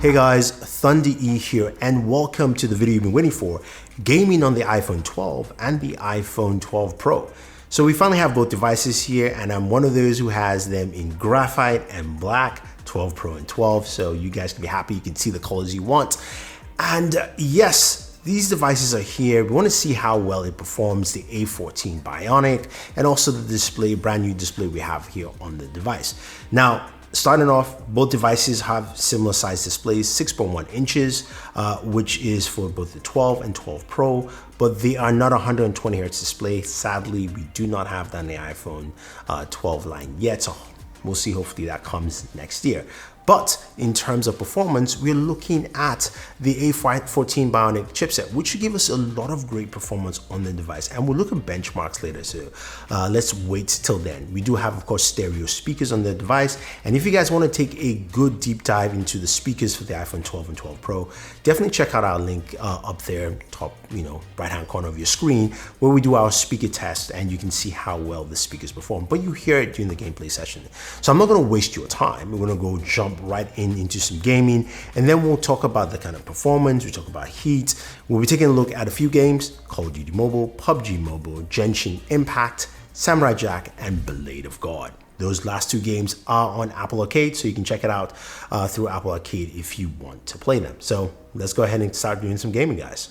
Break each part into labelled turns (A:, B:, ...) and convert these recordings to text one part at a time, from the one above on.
A: Hey guys, Thunder E here and welcome to the video you've been waiting for, gaming on the iPhone 12 and the iPhone 12 Pro. So we finally have both devices here and I'm one of those who has them in graphite and black, 12 Pro and 12, so you guys can be happy, you can see the colors you want. And yes, these devices are here. We want to see how well it performs the A14 Bionic and also the display, brand new display we have here on the device. Now, starting off, both devices have similar size displays, 6.1 inches, which is for both the 12 and 12 Pro, but they are not 120 hertz display. Sadly, we do not have that in the iPhone 12 line yet, so we'll see, hopefully that comes next year. But in terms of performance, we're looking at the A14 Bionic chipset, which should give us a lot of great performance on the device. And we'll look at benchmarks later, so let's wait till then. We do have, of course, stereo speakers on the device. And if you guys want to take a good deep dive into the speakers for the iPhone 12 and 12 Pro, definitely check out our link up there, top, right-hand corner of your screen, where we do our speaker test and you can see how well the speakers perform. But you hear it during the gameplay session. So I'm not going to waste your time. We're going to go jump right into some gaming, and then we'll talk about the kind of performance, we'll talk about heat, we'll be taking a look at a few games: Call of Duty Mobile, PUBG Mobile, Genshin Impact, Samurai Jack, and Blade of God. Those last two games are on Apple Arcade, so you can check it out through Apple Arcade if you want to play them. So let's go ahead and start doing some gaming, guys.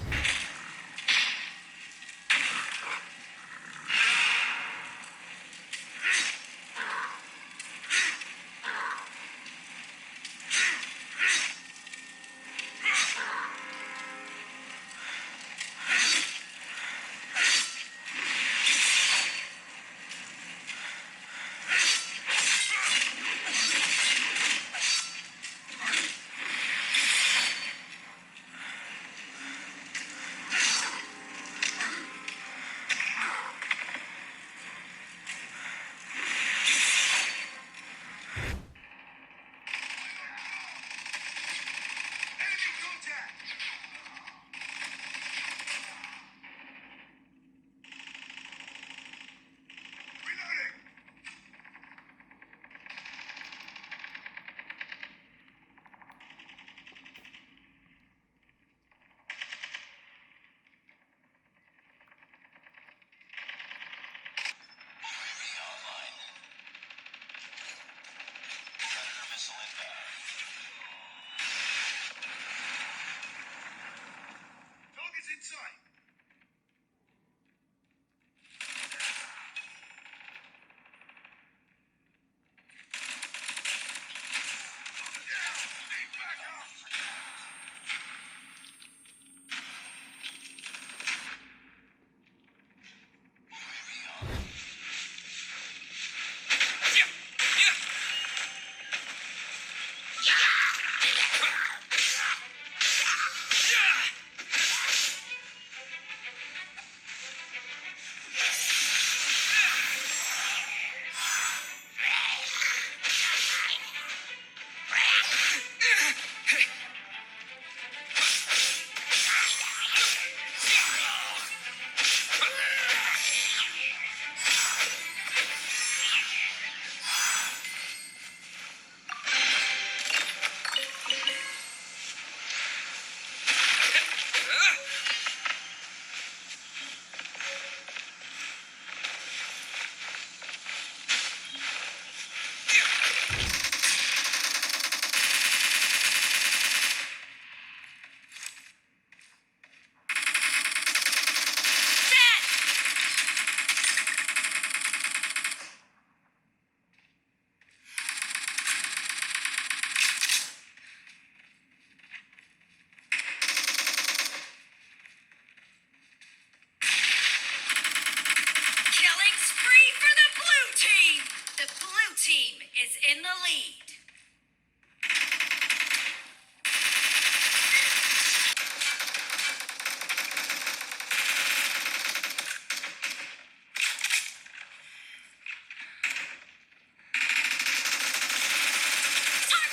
B: Is in the lead.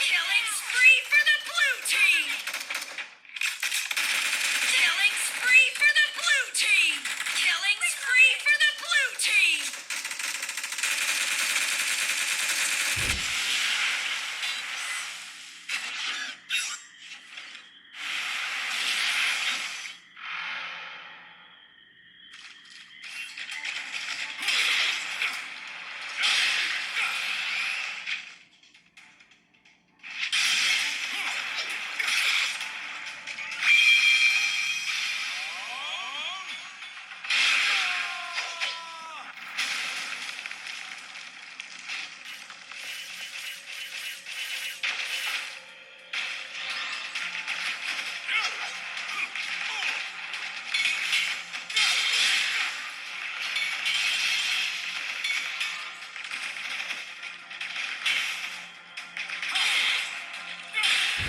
B: Killing spree for the blue team. Killing spree for the blue team. Killing spree for the blue team.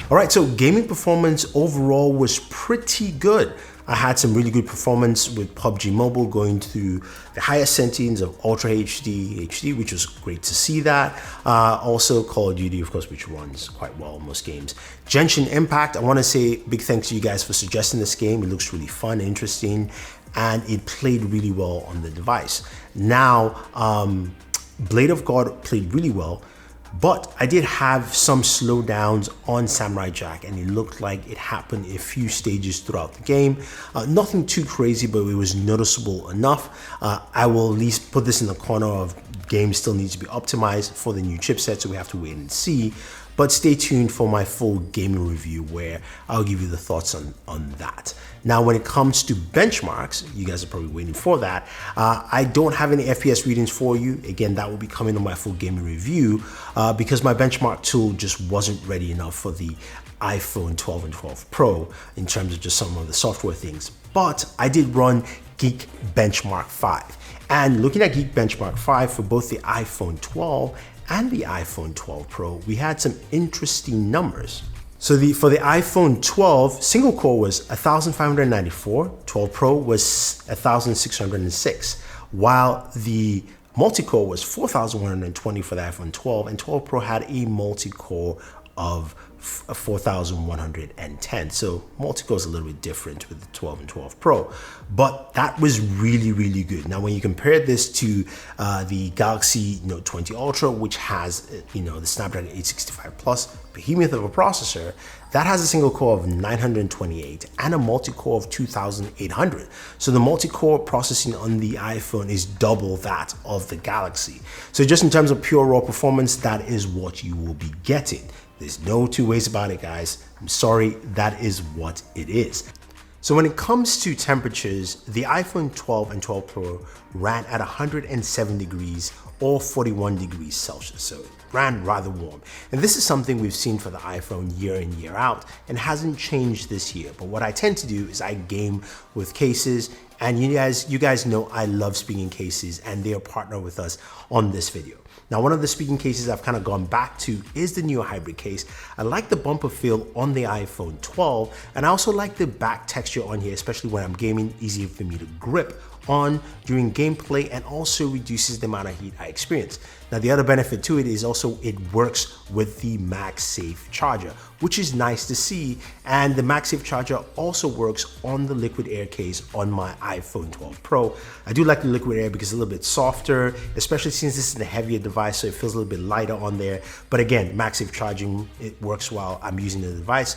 A: All right, so gaming performance overall was pretty good. I had some really good performance with PUBG Mobile going through the highest settings of Ultra HD, which was great to see that. Also Call of Duty, of course, which runs quite well in most games. Genshin Impact, I want to say big thanks to you guys for suggesting this game. It looks really fun, interesting, and it played really well on the device. Now, Blade of God played really well, but I did have some slowdowns on Samurai Jack, and it looked like it happened a few stages throughout the game. Nothing too crazy, but it was noticeable enough. I will at least put this in the corner of game still needs to be optimized for the new chipset, so we have to wait and see. But stay tuned for my full gaming review where I'll give you the thoughts on that. Now, when it comes to benchmarks, you guys are probably waiting for that. I don't have any FPS readings for you. Again, that will be coming on my full gaming review because my benchmark tool just wasn't ready enough for the iPhone 12 and 12 Pro in terms of just some of the software things. But I did run Geek Benchmark 5. And looking at Geek Benchmark 5 for both the iPhone 12 and the iPhone 12 Pro, we had some interesting numbers. So for the iPhone 12, single core was 1,594, 12 Pro was 1,606, while the multi-core was 4,120 for the iPhone 12, and 12 Pro had a multi-core of 4,110. So multi-core is a little bit different with the 12 and 12 Pro, but that was really, really good. Now, when you compare this to the Galaxy Note 20 Ultra, which has the Snapdragon 865 Plus behemoth of a processor, that has a single core of 928 and a multi-core of 2,800. So the multi-core processing on the iPhone is double that of the Galaxy. So just in terms of pure raw performance, that is what you will be getting. There's no two ways about it, guys. I'm sorry, that is what it is. So when it comes to temperatures, the iPhone 12 and 12 Pro ran at 107 degrees or 41 degrees Celsius. So it ran rather warm. And this is something we've seen for the iPhone year in, year out, and hasn't changed this year. But what I tend to do is I game with cases, and you guys know I love speaking cases, and they are partner with us on this video. Now, one of the speaking cases I've kind of gone back to is the new hybrid case. I like the bumper feel on the iPhone 12, and I also like the back texture on here, especially when I'm gaming, easier for me to grip on during gameplay, and also reduces the amount of heat I experience. Now, the other benefit to it is also it works with the MagSafe charger, which is nice to see, and the MagSafe charger also works on the liquid air case on my iPhone 12 Pro. I do like the liquid air because it's a little bit softer, especially since this is a heavier device, so it feels a little bit lighter on there. But again, MagSafe charging, it works while I'm using the device,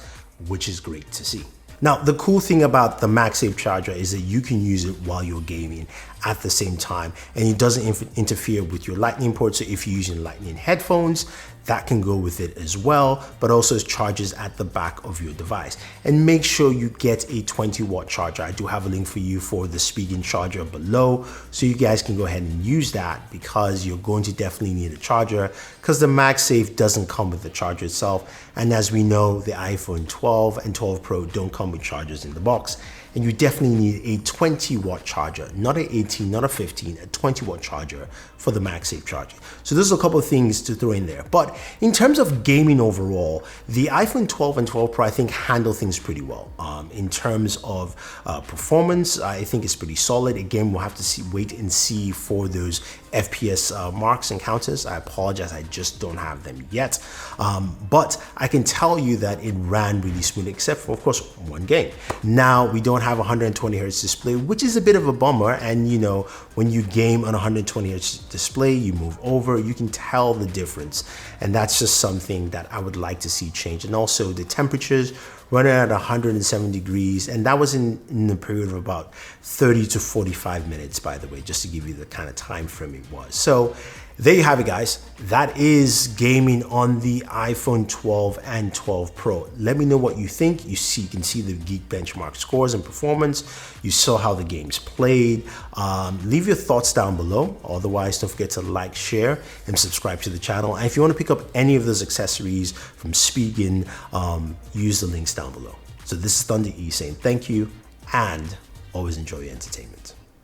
A: which is great to see. Now, the cool thing about the MagSafe charger is that you can use it while you're gaming at the same time, and it doesn't interfere with your Lightning port. So if you're using Lightning headphones, that can go with it as well, but also it charges at the back of your device. And make sure you get a 20-watt charger. I do have a link for you for the speaking charger below, so you guys can go ahead and use that, because you're going to definitely need a charger, because the MagSafe doesn't come with the charger itself. And as we know, the iPhone 12 and 12 Pro don't come with chargers in the box. And you definitely need a 20-watt charger, not an 18, not a 15, a 20-watt charger for the MagSafe charger. So there's a couple of things to throw in there. But in terms of gaming overall, the iPhone 12 and 12 Pro, I think, handle things pretty well. In terms of performance, I think it's pretty solid. Again, we'll have to wait and see for those FPS marks and counters. I apologize, I just don't have them yet. But I can tell you that it ran really smooth, except for, of course, one game. Now, we don't have 120 hertz display, which is a bit of a bummer. And when you game on 120 hertz display, you move over, you can tell the difference. And that's just something that I would like to see change. And also the temperatures running at 107 degrees, and that was in the period of about 30 to 45 minutes, by the way, just to give you the kind of time frame it was. So there you have it, guys. That is gaming on the iPhone 12 and 12 Pro. Let me know what you think. You can see the Geek Benchmark scores and performance. You saw how the games played. Leave your thoughts down below. Otherwise, don't forget to like, share, and subscribe to the channel. And if you want to pick up any of those accessories from Spigen, use the links down below. So this is Thunder E saying thank you, and always enjoy your entertainment.